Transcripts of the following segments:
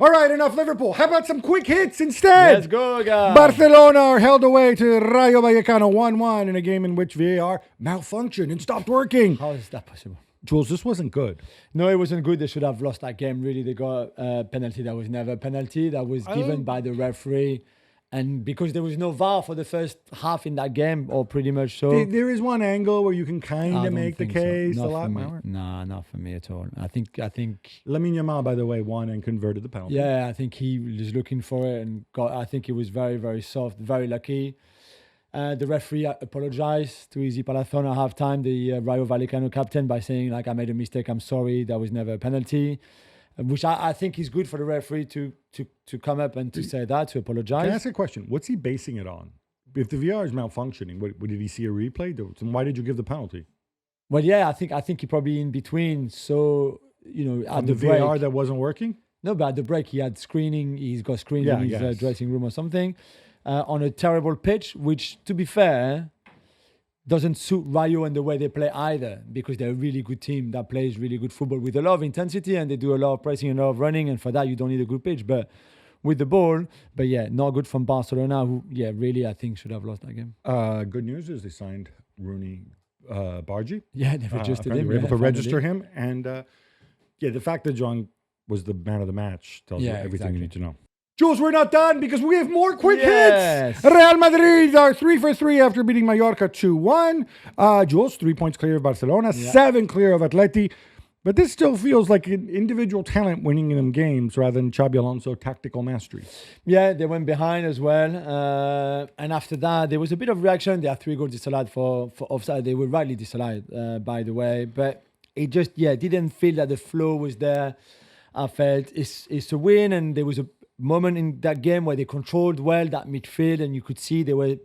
All right, enough Liverpool. How about some quick hits instead? Let's go, guys. Barcelona are held away to Rayo Vallecano 1-1 in a game in which VAR malfunctioned and stopped working. How is that possible? Jules, this wasn't good. No, it wasn't good. They should have lost that game. Really, they got a penalty that was never a penalty. That was given by the referee. And because there was no VAR for the first half in that game, or pretty much so. There is one angle where you can kind of make the case so. a lot more. more. Nah, not for me at all. I think. Lamine Yamal, by the way, won and converted the penalty. Yeah, I think he was looking for it and got. I think it was very, very soft, very lucky. The referee apologized to Izzy Palazón at halftime, the Rayo Vallecano captain, by saying, like, I made a mistake, I'm sorry, that was never a penalty. Which I think is good for the referee to come up and to say that, to apologize. Can I ask a question? What's he basing it on? If the VR is malfunctioning, what did he see a replay? Then why did you give the penalty? Well, yeah, I think he probably in between. So, at the break, VR that wasn't working? No, but at the break, he had screening. He's got screens in his dressing room or something on a terrible pitch, which, to be fair, doesn't suit Rayo and the way they play either, because they're a really good team that plays really good football with a lot of intensity, and they do a lot of pressing and a lot of running, and for that you don't need a good pitch, but with the ball. But yeah, not good from Barcelona, who really I think should have lost that game. Good news is they signed Rooney Bargy. Yeah, they've registered him. They were able to register him, and the fact that John was the man of the match tells you everything you need to know. Jules, we're not done because we have more quick hits. Real Madrid are 3 for 3 after beating Mallorca 2-1. Jules, 3 points clear of Barcelona, 7 clear of Atleti. But this still feels like an individual talent winning them games rather than Xabi Alonso tactical mastery. Yeah, they went behind as well. And after that, there was a bit of reaction. They had 3 goals disallowed for offside. They were rightly disallowed, by the way. But it just, didn't feel that the flow was there. I felt it's a win, and there was a moment in that game where they controlled well that midfield, and you could see they were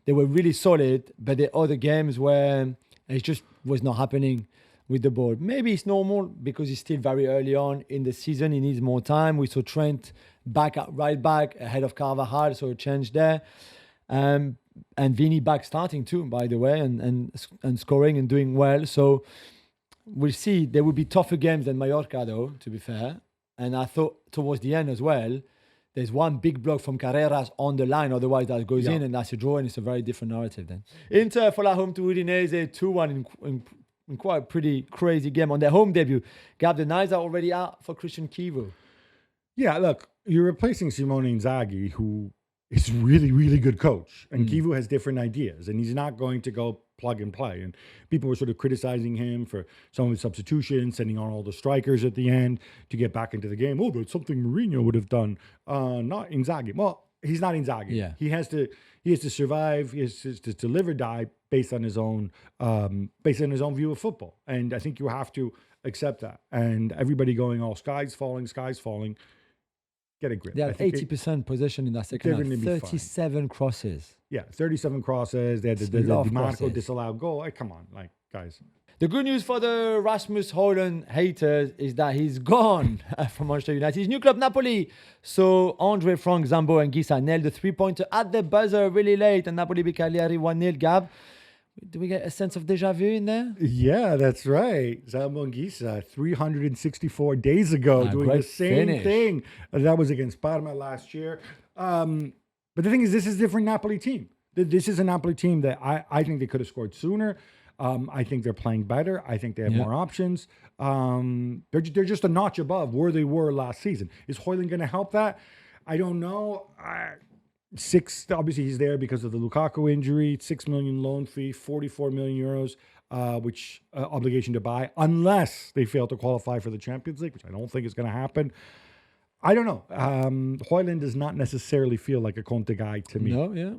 really solid. But the other games where it just was not happening with the ball. Maybe it's normal because it's still very early on in the season. He needs more time. We saw Trent back at right back ahead of Carvajal, so a change there. And Vini back starting too, by the way, and scoring and doing well. So we'll see. There will be tougher games than Mallorca, though, to be fair. And I thought towards the end as well, there's one big block from Carreras on the line. Otherwise, that goes in, and that's a draw, and it's a very different narrative then. Inter fall at home to Udinese 2-1 in quite a pretty crazy game on their home debut. Gab, the knives are already out for Christian Chivo. Yeah, look, you're replacing Simone Inzaghi, who is really, really good coach. And Chivo has different ideas, and he's not going to go plug and play. And people were sort of criticizing him for some of his substitutions, sending on all the strikers at the end to get back into the game. Oh, that's something Mourinho would have done. Not Inzaghi. Well, he's not Inzaghi. Yeah. He has to survive. He has to live or die based on his own view of football. And I think you have to accept that. And everybody going, oh, sky's falling. Get a grip. They had 80% possession in that second half. 37 crosses. Yeah, 37 crosses. They had the Marco disallowed goal. Hey, come on, guys. The good news for the Rasmus Højlund haters is that he's gone from Manchester United. His new club, Napoli. So Andre, Frank, Zambo and Gisa nailed the 3-pointer at the buzzer really late, and Napoli beat Cagliari 1-0. Gab, do we get a sense of deja vu in there? Yeah, that's right. Zambo and Gisa, 364 days ago, doing the same thing. That was against Parma last year. But the thing is, this is a different Napoli team. This is a Napoli team that I think they could have scored sooner. I think they're playing better. I think they have more options. They're just a notch above where they were last season. Is Højlund going to help that? I don't know. Obviously he's there because of the Lukaku injury. 6 million loan fee, 44 million euros, which obligation to buy, unless they fail to qualify for the Champions League, which I don't think is going to happen. I don't know. Højlund does not necessarily feel like a Conte guy to me. No, yeah.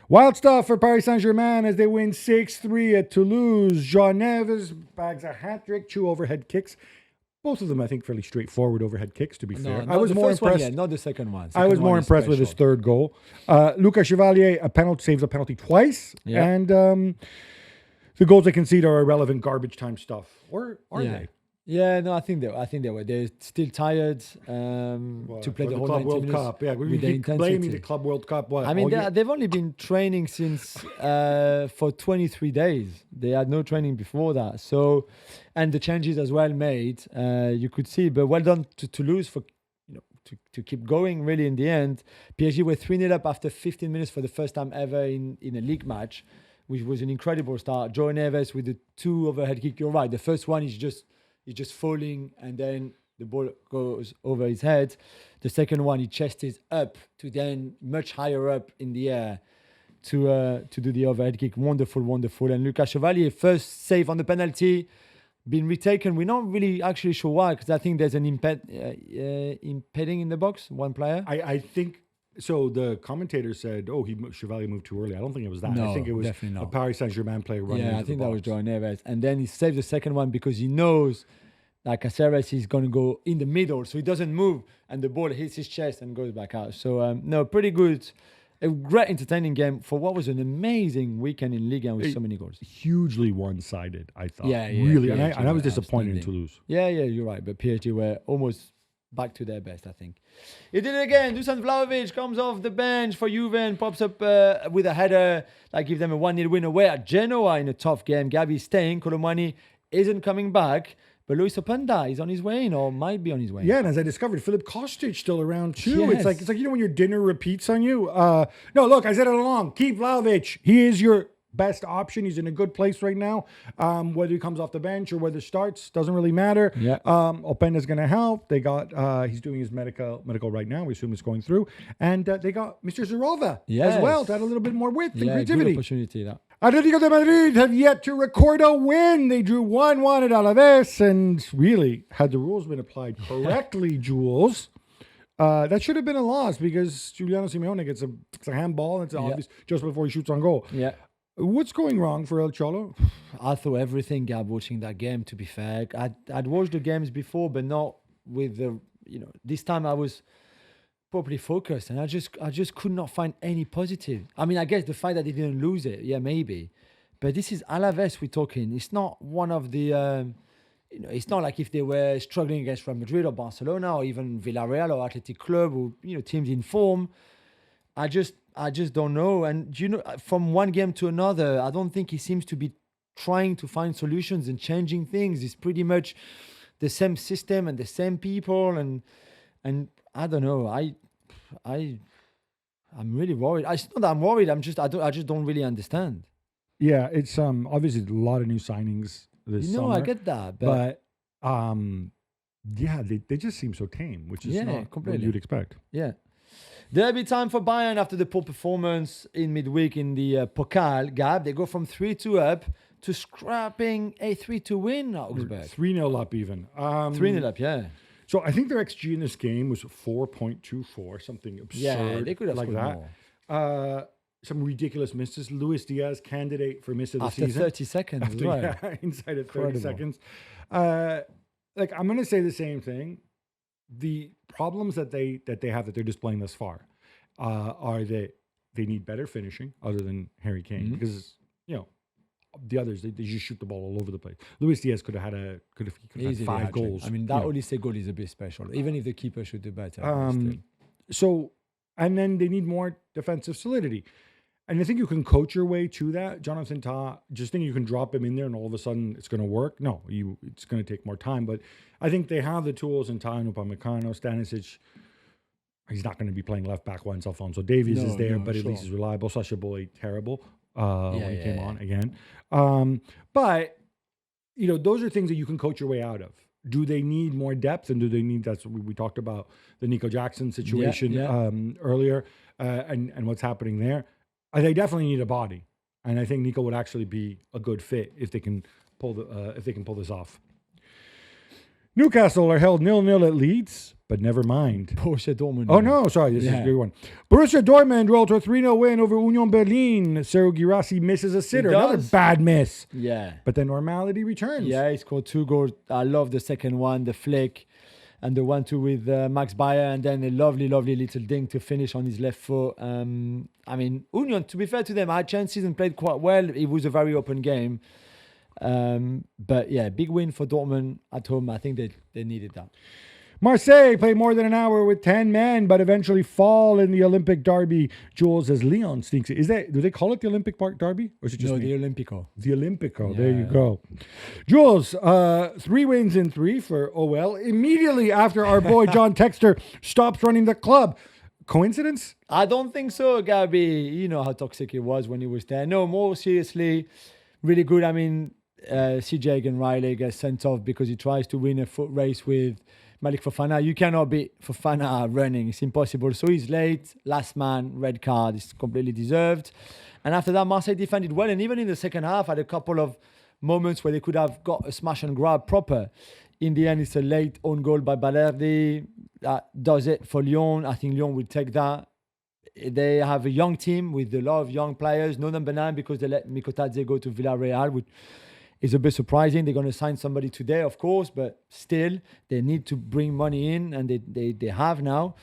Wild stuff for Paris Saint-Germain as they win 6-3 at Toulouse. Jean Neves bags a hat-trick, 2 overhead kicks. Both of them, I think, fairly straightforward overhead kicks, to be fair. I was more impressed. Not the second one. I was more impressed with his third goal. Lucas Chevalier saves a penalty twice. Yeah. And the goals they concede are irrelevant garbage time stuff. Or are they? Yeah, no, I think they were. They're still tired to play the whole Club 90 World minutes. Cup. Yeah, we keep blaming the Club World Cup. What? I mean, they've only been training since for 23 days. They had no training before that. So, and the changes as well made, you could see. But well done to Toulouse for to keep going. Really, in the end, PSG were 3-0 up after 15 minutes for the first time ever in a league match, which was an incredible start. Joe Neves with the 2 overhead kick. You're right. The first one is just falling, and then the ball goes over his head. The second one, he chested up to then much higher up in the air to do the overhead kick. Wonderful. And Lucas Chevalier, first save on the penalty, been retaken. We're not really actually sure why, because I think there's an impeding in the box, one player. I think so. The commentator said, Chevalier moved too early. I don't think it was that. No, I think it was definitely not. a Paris Saint-Germain player running into I think the that box. was Joao Neves. And then he saved the second one because he knows that Caceres is going to go in the middle, so he doesn't move, and the ball hits his chest and goes back out. So, pretty good. A great entertaining game for what was an amazing weekend in Ligue with so many goals. Hugely one-sided, I thought. Yeah, really. PSG And I was disappointed in outstanding. Toulouse. Yeah, you're right. But PSG were almost back to their best, I think. He did it again. Dusan Vlahovic comes off the bench for Juve and pops up with a header that gives them a 1-0 win away at Genoa in a tough game. Gavi's staying. Colomani isn't coming back. But Luis Openda is on his way in, or might be on his way in. Yeah, and as I discovered, Philip Kostic still around too. Yes. It's like when your dinner repeats on you. No, look, I said it along. Keep Vlahovic. He is your best option. He's in a good place right now. Whether he comes off the bench or whether starts doesn't really matter. Yeah. Openda's going to help. They got he's doing his medical right now. We assume it's going through, and they got Mr. Zarova as well to add a little bit more width and creativity. Good opportunity that. Atletico de Madrid have yet to record a win. They drew 1-1 at Alaves, and really, had the rules been applied correctly, Jules, that should have been a loss because Giuliano Simeone gets a handball, and it's obvious just before he shoots on goal. Yeah. What's going wrong for El Cholo? I thought everything, Gab, watching that game, to be fair. I'd watched the games before, but not with the, this time I was properly focused, and I just could not find any positive. I mean, I guess the fact that they didn't lose it, maybe. But this is Alaves we're talking. It's not one of the, it's not like if they were struggling against Real Madrid or Barcelona or even Villarreal or Athletic Club or, teams in form. I just don't know. And, from one game to another, I don't think he seems to be trying to find solutions and changing things. It's pretty much the same system and the same people. And I don't know. I'm really worried. It's not that I'm worried. I just don't really understand. Yeah, it's obviously a lot of new signings this summer. I get that, but they just seem so tame, which is not completely what you'd expect. Yeah. Derby time for Bayern after the poor performance in midweek in the Pokal. Gab, they go from 3-2 up to scrapping a 3-2 win at Augsburg. 3-0 up even. 3-0 up, yeah. So I think their XG in this game was 4.24, something absurd. Yeah, they could have like scored that. More. Some ridiculous misses. Luis Diaz, candidate for miss of the After season. 30 seconds as well. Yeah, inside of 30 Incredible. seconds. I'm going to say the same thing. The problems that they have that they're displaying thus far are that they need better finishing other than Harry Kane because, the others, they just shoot the ball all over the place. Luis Diaz could have had 5 goals. I mean, that Olise goal is a bit special. Even if the keeper should do better. And then they need more defensive solidity. And I think you can coach your way to that. Jonathan Tah, just think you can drop him in there and all of a sudden it's going to work. No, it's going to take more time. But I think they have the tools in Tah and Upamecano. Stanisic, he's not going to be playing left back once Alphonso Davies is there, but at least he's reliable. Sasha Boy, terrible when he came on again. But, those are things that you can coach your way out of. Do they need more depth? And do they need, that's what we talked about, the Nico Jackson situation earlier and what's happening there. They definitely need a body. And I think Nico would actually be a good fit if they can pull this off. Newcastle are held 0-0 at Leeds, but never mind. Borussia Dortmund. Oh, no, sorry. This is a good one. Borussia Dortmund rolled to a 3-0 win over Union Berlin. Sergio Guirassy misses a sitter. Another bad miss. Yeah. But then normality returns. Yeah, he scored 2 goals. I love the second one, the flick, and the 1-2 with Max Bayer, and then a lovely, lovely little ding to finish on his left foot. I mean, Union, to be fair to them, had chances and played quite well. It was a very open game. But yeah, big win for Dortmund at home. I think they needed that. Marseille play more than an hour with 10 men, but eventually fall in the Olympic derby. Jules, as Leon sneaks in. Do they call it the Olympic Park derby? Or is it just the Olympico. The Olympico. Yeah. There you go. Jules, 3 wins in 3 for OL. Immediately after our boy John Texter stops running the club. Coincidence? I don't think so, Gabby. You know how toxic it was when he was there. No, more seriously, really good. I mean, CJ and Riley gets sent off because he tries to win a foot race with Malik Fofana. You cannot beat Fofana running. It's impossible. So he's late. Last man, red card. It's completely deserved. And after that, Marseille defended well. And even in the second half, had a couple of moments where they could have got a smash and grab proper. In the end, it's a late own goal by Balerdi that does it for Lyon. I think Lyon will take that. They have a young team with a lot of young players. No number 9 because they let Mikotadze go to Villarreal, which is a bit surprising. They're going to sign somebody today, of course, but still, they need to bring money in, and they have now.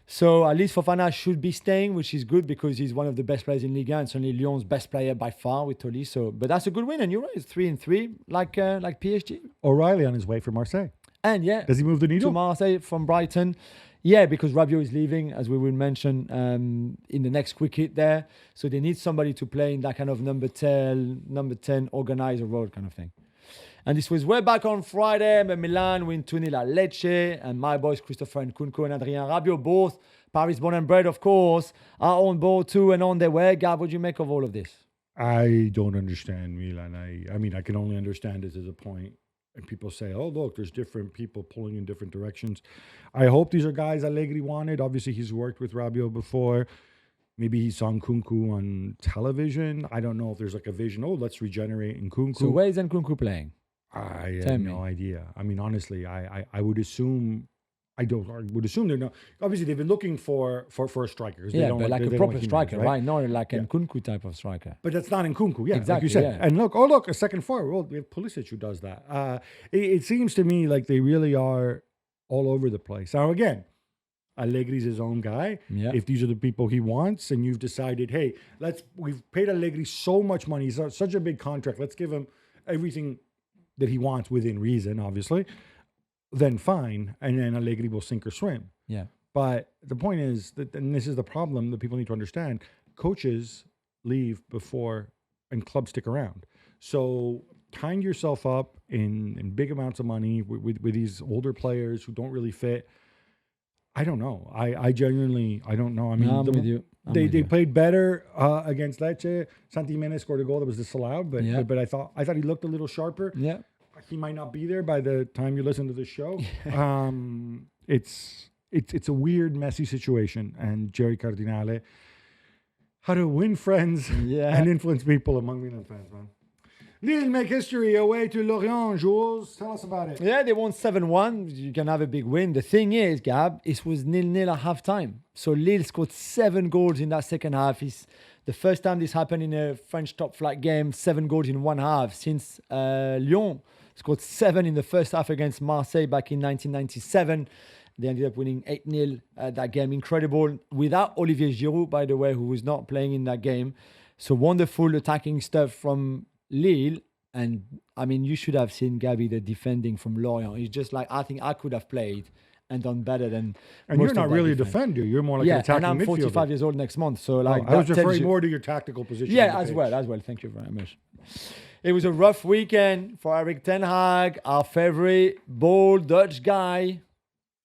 So at least Fofana should be staying, which is good because he's one of the best players in Liga and certainly Lyon's best player by far with Tolisso. But that's a good win, and you're right, it's 3-3, like PSG. O'Reilly on his way for Marseille. And yeah, does he move the needle? To Marseille from Brighton. Yeah, because Rabiot is leaving, as we will mention in the next quick hit there. So they need somebody to play in that kind of number 10 organizer role kind of thing. And this was way back on Friday, but Milan win 2-0 at Lecce, and my boys Christopher Nkunku and Adrien Rabiot, both Paris born and bred, of course, are on board too and on their way. Gab, what do you make of all of this? I don't understand Milan. I mean, I can only understand it to the point. And people say, oh, look, there's different people pulling in different directions. I hope these are guys Allegri wanted. Obviously, he's worked with Rabiot before. Maybe he saw Nkunku on television. I don't know if there's like a vision. Oh, let's regenerate Nkunku. So where is Nkunku playing? I have no idea. I mean, honestly, I would assume. I would assume they're not. Obviously, they've been looking for a striker. Yeah, but like a proper striker, right? Not like a Nkunku type of striker. But that's not Nkunku, yeah, exactly, like you said. Yeah. And look, a second forward. Well, we have Pulisic who does that. It seems to me like they really are all over the place. Now, again, Allegri's his own guy. Yeah. If these are the people he wants, and you've decided, hey, we've paid Allegri so much money. He's such a big contract. Let's give him everything that he wants within reason, obviously. Then fine, and then Allegri will sink or swim. Yeah. But the point is that, and this is the problem that people need to understand, coaches leave before and clubs stick around. So tying yourself up in big amounts of money with these older players who don't really fit, I don't know. I genuinely, I don't know. I mean, I'm with you. They played better against Lecce. Santi Jimenez scored a goal that was disallowed, but I thought he looked a little sharper. Yeah. He might not be there by the time you listen to the show. It's a weird, messy situation. And Jerry Cardinale, how to win friends and influence people among Milan fans, man. Lille make history away to Lorient. Jules, tell us about it. Yeah, they won 7-1. You can have a big win. The thing is, Gab, it was 0-0 at half-time. So Lille scored 7 goals in that second half. It's the first time this happened in a French top-flight game, 7 goals in one half since Lyon scored 7 in the first half against Marseille back in 1997. They ended up winning 8-0 that game. Incredible. Without Olivier Giroud, by the way, who was not playing in that game. So wonderful attacking stuff from Lille. And, I mean, you should have seen, Gabby, the defending from Lorient. It's just like, I think I could have played and done better than And you're not really a defender. You're more like an attacking midfielder. And I'm 45 years old next month. So, like, I was referring more to your tactical position. Yeah, as well. Thank you very much. It was a rough weekend for Erik Ten Hag, our favorite bald Dutch guy.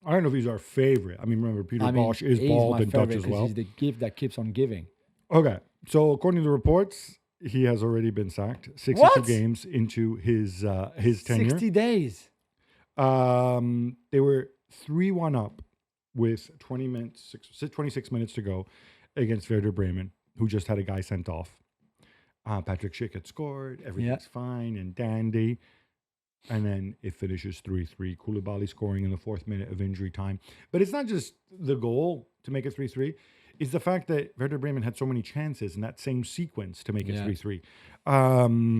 I don't know if he's our favorite. I mean, remember, Peter Bosch is bald and Dutch as well. He's the gift that keeps on giving. Okay. So, according to the reports, he has already been sacked. 62 games into his tenure. 60 days. They were 3-1 up with 26 minutes to go against Werder Bremen, who just had a guy sent off. Patrick Schick had scored. Everything's fine and dandy. And then it finishes 3-3. Koulibaly scoring in the 4th minute of injury time. But it's not just the goal to make it 3-3. It's the fact that Werder Bremen had so many chances in that same sequence to make it 3-3.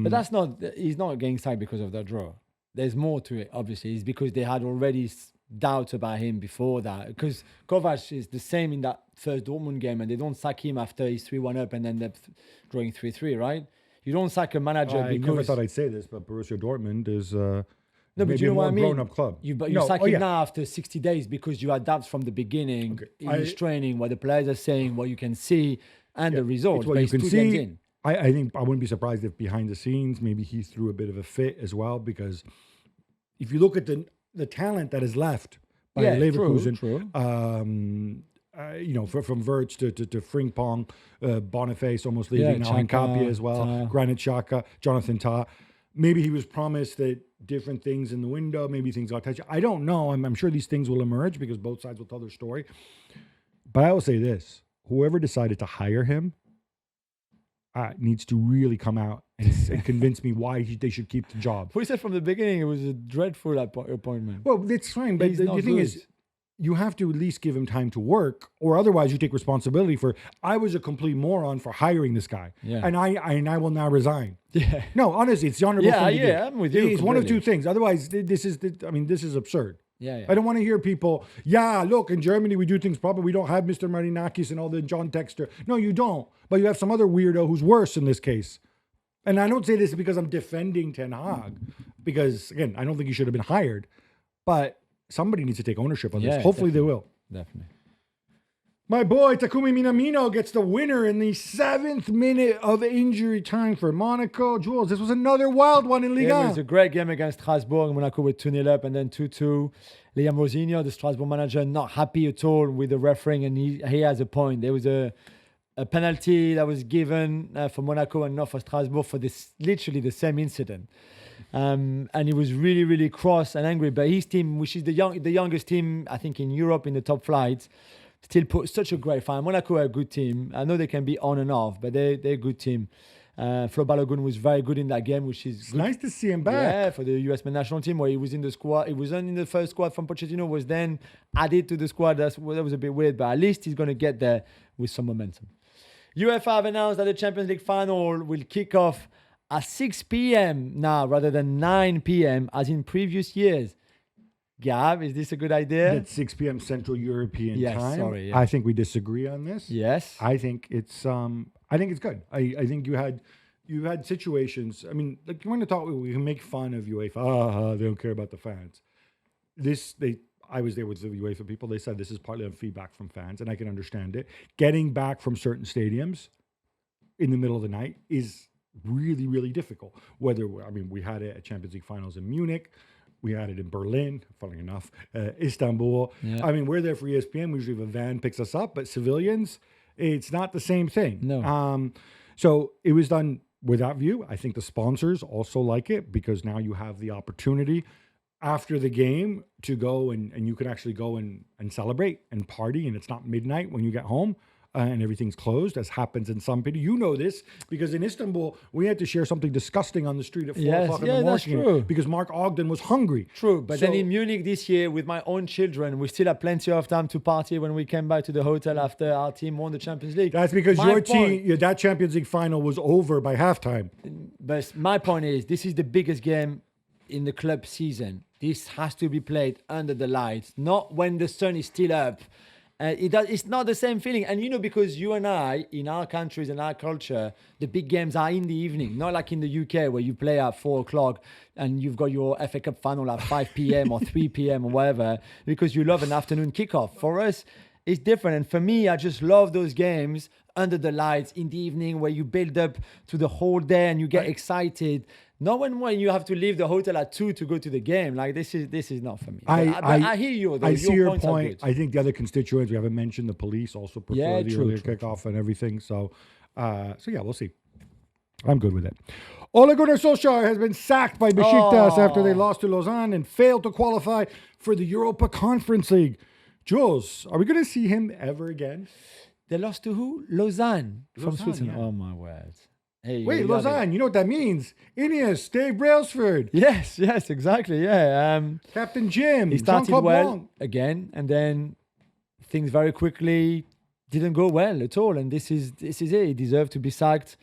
But that's not, he's not getting sacked because of that draw. There's more to it, obviously. It's because they had already doubts about him before that. Because Kovac is the same in that first Dortmund game, and they don't sack him after he's 3-1 up and then they're drawing 3-3, right? You don't sack a manager because... I never thought I'd say this, but Borussia Dortmund is No, but maybe you know a more what I mean? grown-up club. You No, sack oh, him yeah. now after 60 days because you adapt from the beginning in his training, what the players are saying, what you can see, and the results. It's what But you it's can 2 games see. in. I think I wouldn't be surprised if behind the scenes, maybe he threw a bit of a fit as well, because if you look at the talent that is left by Leverkusen, true. From Wirtz to Frimpong, Boniface almost leaving now, and Capia as well, Granit Xhaka, Jonathan Tah. Maybe he was promised that different things in the window, maybe things got touched. I don't know. I'm sure these things will emerge because both sides will tell their story. But I will say this: whoever decided to hire him needs to really come out and convince me why they should keep the job. We said from the beginning it was a dreadful appointment. Well, that's fine, but the thing is, you have to at least give him time to work, or otherwise you take responsibility for, I was a complete moron for hiring this guy, and I will now resign. Yeah. No, honestly, it's the honorable thing to do. I'm with you. It's one of two things. Otherwise, this is absurd. Yeah. I don't want to hear people, look, in Germany we do things proper. We don't have Mr. Marinakis and all the John Texter. No, you don't. But you have some other weirdo who's worse in this case. And I don't say this because I'm defending Ten Hag, because, again, I don't think he should have been hired. But somebody needs to take ownership on this. Hopefully they will. Definitely. My boy Takumi Minamino gets the winner in the 7th minute of injury time for Monaco. Jules, this was another wild one in Liga. It was a great game against Strasbourg. Monaco with 2-0 up and then 2-2. Liam Rosinho, the Strasbourg manager, not happy at all with the refereeing, and he has a point. There was a penalty that was given for Monaco and not for Strasbourg for this literally the same incident. And he was really, really cross and angry. But his team, which is the youngest team, I think, in Europe in the top flights, still put such a great fight. Monaco are a good team. I know they can be on and off, but they're a good team. Flo Balogun was very good in that game, which is good. Nice to see him back. Yeah, for the US men's national team, where he was in the squad. He was in the first squad from Pochettino, was then added to the squad. That was a bit weird, but at least he's going to get there with some momentum. UEFA have announced that the Champions League final will kick off at 6 p.m. now rather than 9 p.m. as in previous years. Gab, is this a good idea? At 6 p.m. Central European time. Sorry, I think we disagree on this. Yes. I think it's good. I think you had situations. I mean, like, you want to talk, we can make fun of UEFA. They don't care about the fans. I was there with the UEFA people. They said this is partly on feedback from fans, and I can understand it. Getting back from certain stadiums in the middle of the night is really, really difficult. We had it at Champions League finals in Munich. We had it in Berlin, funnily enough, Istanbul. Yeah. We're there for ESPN. We usually have a van picks us up, but civilians, it's not the same thing. No. So it was done with that view. I think the sponsors also like it because now you have the opportunity after the game to go and you can actually go and celebrate and party, and it's not midnight when you get home. And everything's closed, as happens in some cities. You know this because in Istanbul, we had to share something disgusting on the street at 4 o'clock in the morning. That's true. Because Mark Ogden was hungry. True, but then in Munich this year with my own children, we still had plenty of time to party when we came back to the hotel after our team won the Champions League. That's because that Champions League final was over by halftime. But my point is, this is the biggest game in the club season. This has to be played under the lights, not when the sun is still up. It's not the same feeling. And because you and I, in our countries and our culture, the big games are in the evening, not like in the UK where you play at 4 o'clock and you've got your FA Cup final at 5 p.m. or 3 p.m. or whatever, because you love an afternoon kickoff. For us, it's different. And for me, I just love those games under the lights in the evening where you build up to the whole day and you get excited. Not when you have to leave the hotel at 2 to go to the game. Like, this is not for me. I hear you, though. I see your point. I think the other constituents, we haven't mentioned, the police also prefer the earlier kickoff and everything. So we'll see. I'm good with it. Ole Gunnar Solskjaer has been sacked by Besiktas after they lost to Lausanne and failed to qualify for the Europa Conference League. Jules, are we going to see him ever again? They lost to who? Lausanne from Switzerland. Yeah. Oh, my word. Hey, wait, Lausanne, you know what that means? Ineos, Dave Brailsford. Yes, exactly, yeah. Captain Jim. He started well again, and then things very quickly didn't go well at all, and this is it. He deserved to be sacked.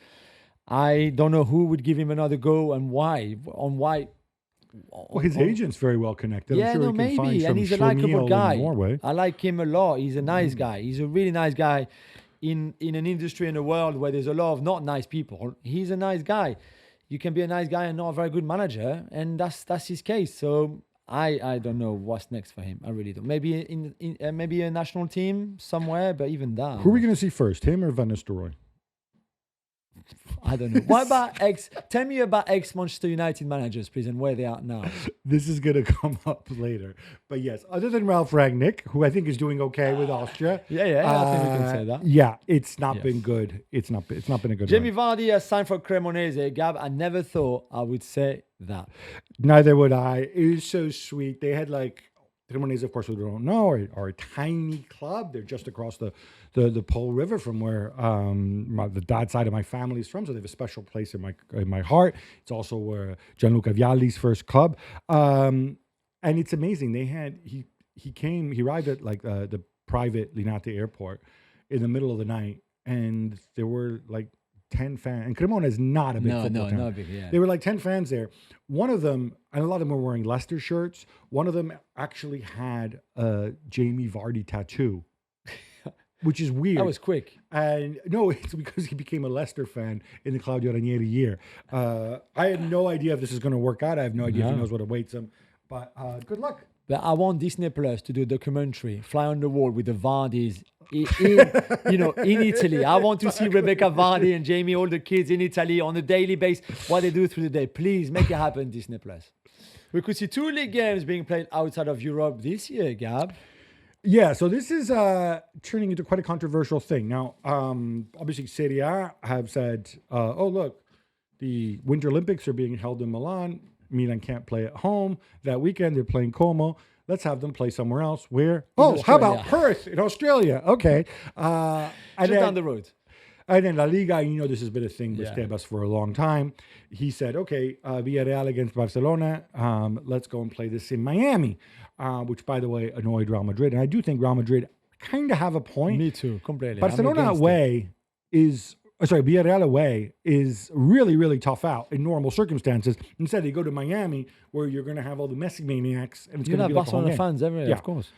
I don't know who would give him another go and why. Well, his agent's very well connected. Yeah, I'm sure he can find some and he's a likable guy. in Norway. I like him a lot. He's a nice guy. He's a really nice guy. In an industry in a world where there's a lot of not nice people, he's a nice guy. you can be a nice guy and not a very good manager, and that's his case. So I don't know what's next for him. I really don't. Maybe maybe a national team somewhere, but even that. Who are we going to see first, him or Van Nistelrooy? I don't know. What about tell me about ex-Manchester United managers, please, and where they are now. This is going to come up later. But yes, other than Ralph Rangnick, who I think is doing okay with Austria. Yeah, I think we can say that. Yeah, it's not been good. It's not been a good Jamie run. Vardy has signed for Cremonese. Gab, I never thought I would say that. Neither would I. It was so sweet. They had Cremonese, of course, we don't know, are a tiny club. They're just across the Po River from where the dad side of my family is from. So they have a special place in my heart. It's also where Gianluca Vialli's first club. And it's amazing. He arrived at the private Linate airport in the middle of the night, and there were 10 fans. And Cremona is not a big football town. No, big, yeah. There were 10 fans there. One of them, and a lot of them were wearing Leicester shirts. One of them actually had a Jamie Vardy tattoo, which is weird. That was quick. And no, it's because he became a Leicester fan in the Claudio Ranieri year. I have no idea if this is going to work out. I have no idea if he knows what awaits him. But good luck. But I want Disney Plus to do a documentary, Fly on the Wall with the Vardys in Italy. I want to see Rebecca Vardy and Jamie, all the kids in Italy on a daily basis, what they do through the day. Please make it happen, Disney Plus. We could see 2 league games being played outside of Europe this year, Gab. Yeah, so this is turning into quite a controversial thing. Now, obviously, Serie A have said, oh, look, the Winter Olympics are being held in Milan. Milan can't play at home. That weekend, they're playing Como. Let's have them play somewhere else. Where? Oh, how about Perth in Australia? Okay. Just down the road. And then La Liga, this has been a thing with Tebas for a long time. He said, okay, Villarreal against Barcelona. Let's go and play this in Miami, which, by the way, annoyed Real Madrid. And I do think Real Madrid kind of have a point. Me too, completely. Barcelona away Villarreal away is really, really tough out in normal circumstances. Instead, they go to Miami, where you're going to have all the Messi maniacs, and it's going to be Barcelona fans everywhere, of course.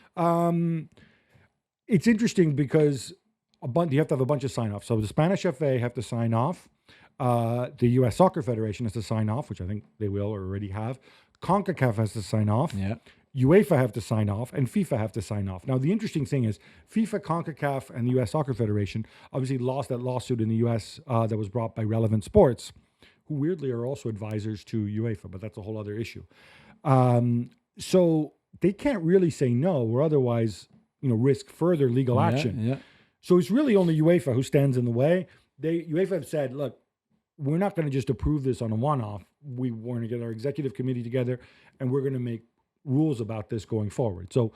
It's interesting because you have to have a bunch of sign-offs. So the Spanish FA have to sign off. The U.S. Soccer Federation has to sign off, which I think they will or already have. CONCACAF has to sign off. Yeah. UEFA have to sign off, and FIFA have to sign off. Now, the interesting thing is FIFA, CONCACAF, and the U.S. Soccer Federation obviously lost that lawsuit in the U.S. That was brought by Relevant Sports, who weirdly are also advisors to UEFA, but that's a whole other issue. So they can't really say no, or otherwise, risk further legal action. Yeah. So it's really only UEFA who stands in the way. UEFA have said, look, we're not going to just approve this on a one-off. We're going to get our executive committee together, and we're going to make rules about this going forward. So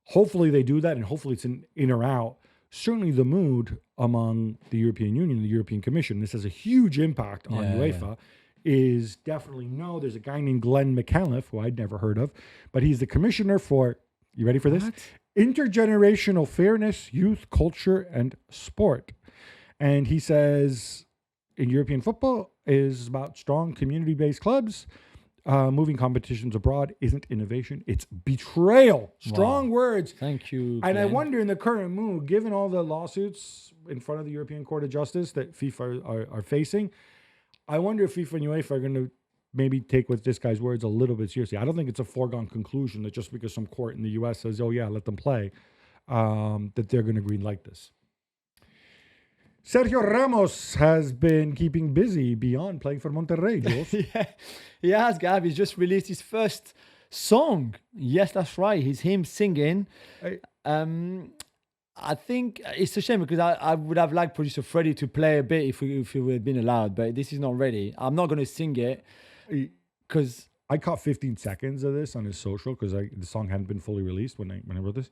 hopefully they do that, and hopefully it's in or out. Certainly the mood among the European Union, the European Commission, this has a huge impact on UEFA, is definitely no. There's a guy named Glenn McAuliffe, who I'd never heard of, but he's the commissioner for, you ready for this? Intergenerational Fairness, Youth, Culture, and Sport. And he says in European football is about strong community-based clubs. Moving competitions abroad isn't innovation, it's betrayal. Strong words. Thank you, And Glenn. I wonder in the current mood, given all the lawsuits in front of the European Court of Justice that FIFA are facing, I wonder if FIFA and UEFA are going to maybe take with this guy's words a little bit seriously. I don't think it's a foregone conclusion that just because some court in the U.S. says, oh yeah, let them play, that they're going to green light this. Sergio Ramos has been keeping busy beyond playing for Monterrey, Jules. Yeah, he has, Gab. He's just released his first song. Yes, that's right. He's him singing. I think it's a shame because I would have liked producer Freddie to play a bit if we had been allowed, but this is not ready. I'm not going to sing it because I caught 15 seconds of this on his social because the song hadn't been fully released when I wrote this.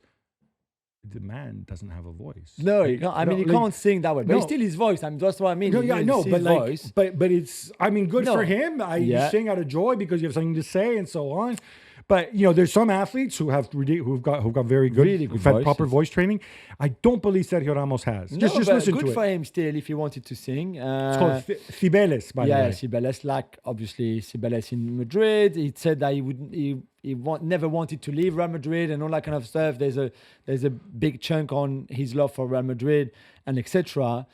The man doesn't have a voice. No, he can't sing that way. But it's still his voice. That's what I mean. No, yeah, I know, but voice. but it's. I mean, good for him. You sing out of joy because you have something to say and so on. But there's some athletes who've got very good, really good who've had voices. Proper voice training. I don't believe Sergio Ramos has. Just listen to it. Good for him still if he wanted to sing. It's called Cibeles, by the way. Yeah, Cibeles, obviously Cibeles in Madrid. He said that he never wanted to leave Real Madrid and all that kind of stuff. There's a big chunk on his love for Real Madrid and etc.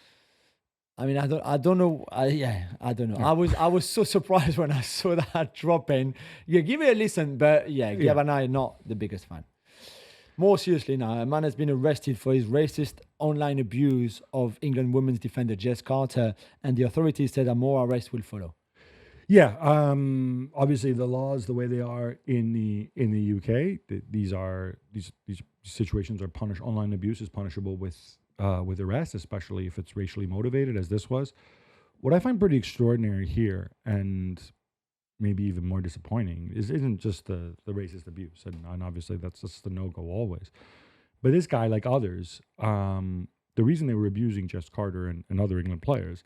I mean, I don't know. I don't know. I was so surprised when I saw that dropping. Yeah, give it a listen, but Gab and I are not the biggest fan. More seriously now, a man has been arrested for his racist online abuse of England women's defender Jess Carter, and the authorities said that more arrests will follow. Yeah, obviously the laws, the way they are in the UK, these situations are punished. Online abuse is punishable with arrest, especially if it's racially motivated, as this was. What I find pretty extraordinary here, and maybe even more disappointing, isn't just the racist abuse, and obviously that's just the no-go always. But this guy, like others, the reason they were abusing Jess Carter and other England players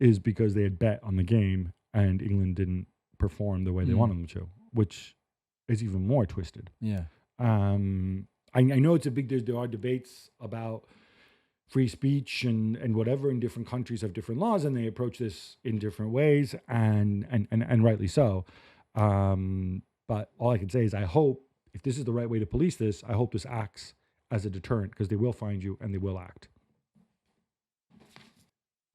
is because they had bet on the game and England didn't perform the way they wanted them to, which is even more twisted. Yeah. I know it's a big. There are debates about free speech and whatever, and different countries have different laws and they approach this in different ways, and rightly so. But all I can say is I hope, if this is the right way to police this, I hope this acts as a deterrent, because they will find you and they will act.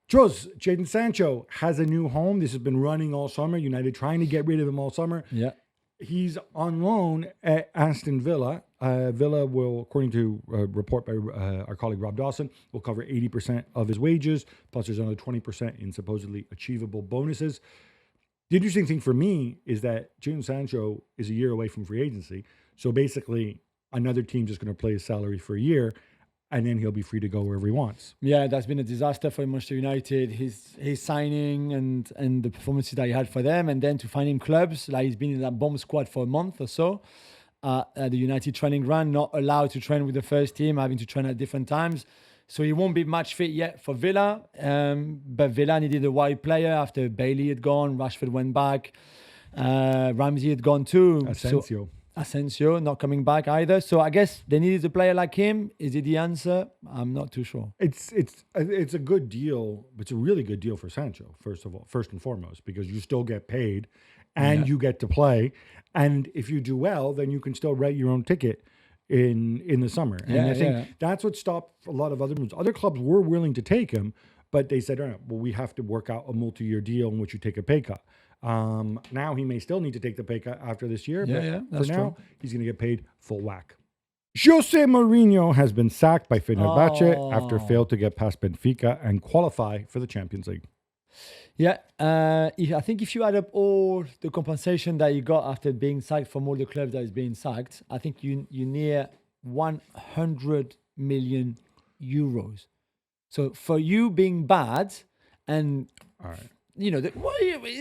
Jos, Jadon Sancho has a new home. This has been running all summer. United trying to get rid of him all summer. Yeah. He's on loan at Aston Villa. Villa will, according to a report by our colleague Rob Dawson, will cover 80% of his wages, plus there's another 20% in supposedly achievable bonuses. The interesting thing for me is that Jadon Sancho is a year away from free agency. So basically, another team's just going to play his salary for a year, and then he'll be free to go wherever he wants. Yeah, that's been a disaster for Manchester United. His signing and the performances that he had for them, and then to find him clubs, like he's been in that bomb squad for a month or so at the United training ground, not allowed to train with the first team, having to train at different times. So he won't be match fit yet for Villa. But Villa needed a wide player after Bailey had gone, Rashford went back, Ramsey had gone too. Asensio not coming back either. So I guess they needed a player like him. Is it the answer? I'm not too sure. It's a good deal. It's a really good deal for Sancho, first and foremost, because you still get paid and you get to play. And if you do well, then you can still write your own ticket in the summer. And I think that's what stopped a lot of other moves. Other clubs were willing to take him, but they said, all right, well, we have to work out a multi-year deal in which you take a pay cut. Now he may still need to take the pay cut after this year, but for now, he's going to get paid full whack. Jose Mourinho has been sacked by Fenerbahce after failed to get past Benfica and qualify for the Champions League. Yeah, I think if you add up all the compensation that you got after being sacked from all the clubs that is being sacked, I think you near 100 million euros. So for you being bad and... All right. You know,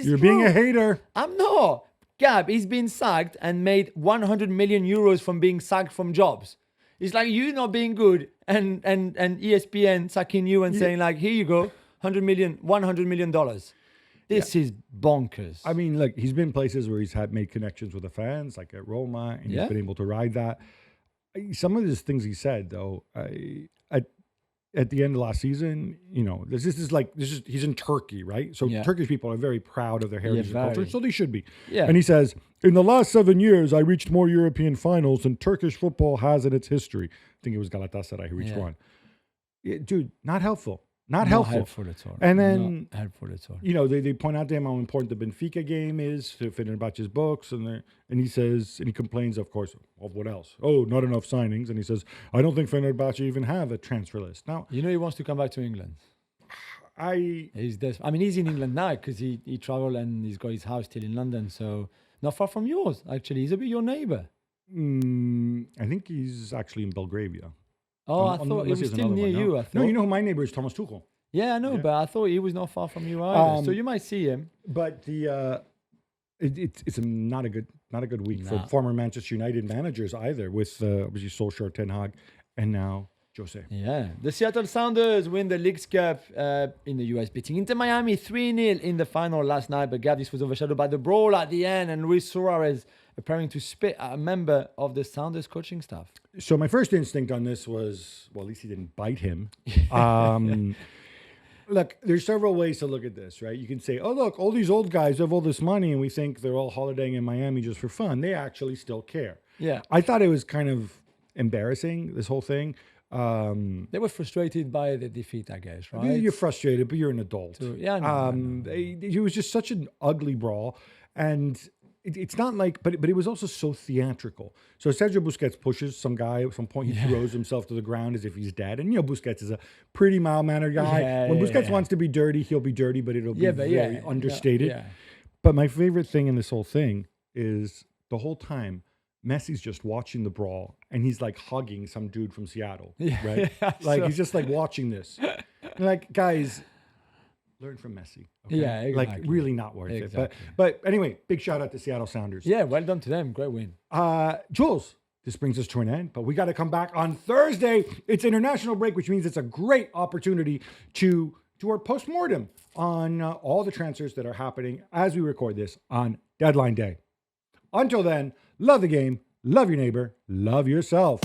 you're being a hater. I'm not. Gab, he's been sacked and made 100 million euros from being sacked from jobs. It's like you not being good and ESPN sacking you and saying like, here you go, $100 million. This is bonkers. I mean, look, he's been places where he's made connections with the fans, like at Roma, and he's been able to ride that. Some of these things he said, though, at the end of last season, you know, he's in Turkey, right? So Turkish people are very proud of their heritage and culture, so they should be. Yeah. And he says, in the last 7 years, I reached more European finals than Turkish football has in its history. I think it was Galatasaray who reached one. Yeah, dude, not helpful. Not helpful at all. And then, not helpful at all. You know, they point out to him how important the Benfica game is to Fenerbahce's books, and he says, and he complains, of course, of what else? Oh, not enough signings, and he says, I don't think Fenerbahce even have a transfer list now. You know, he wants to come back to England. He's in England now because he traveled and he's got his house still in London, so not far from yours. Actually, he's a bit your neighbour. I think he's actually in Belgravia. Oh, I thought he was still near you. No, you know who my neighbor is? Thomas Tuchel. Yeah, I know, but I thought he was not far from you either. So you might see him. But it's not a good week for former Manchester United managers either, with obviously Solskjaer, Ten Hag, and now Jose. Yeah, the Seattle Sounders win the Leagues Cup in the US, beating Inter Miami 3-0 in the final last night. But this was overshadowed by the brawl at the end, and Luis Suarez appearing to spit at a member of the Sounders coaching staff. So my first instinct on this was, well, at least he didn't bite him. Look, there's several ways to look at this, right? You can say, oh, look, all these old guys have all this money and we think they're all holidaying in Miami just for fun. They actually still care. Yeah. I thought it was kind of embarrassing, this whole thing. They were frustrated by the defeat, I guess, right? You're frustrated, but you're an adult. Yeah, no. It was just such an ugly brawl, and it's not like, but it was also so theatrical. So Sergio Busquets pushes some guy at some point. He throws himself to the ground as if he's dead. And Busquets is a pretty mild-mannered guy. When Busquets wants to be dirty, he'll be dirty, but it'll be very understated. But my favorite thing in this whole thing is the whole time Messi's just watching the brawl, and he's like hugging some dude from Seattle, right? Like he's just like watching this. And like, guys, learn from Messi. Okay? Yeah, exactly. Like really not worth it. But anyway, big shout out to Seattle Sounders. Yeah, well done to them. Great win. Jules, this brings us to an end, but we got to come back on Thursday. It's international break, which means it's a great opportunity to do our postmortem on all the transfers that are happening as we record this on deadline day. Until then, love the game, love your neighbor, love yourself.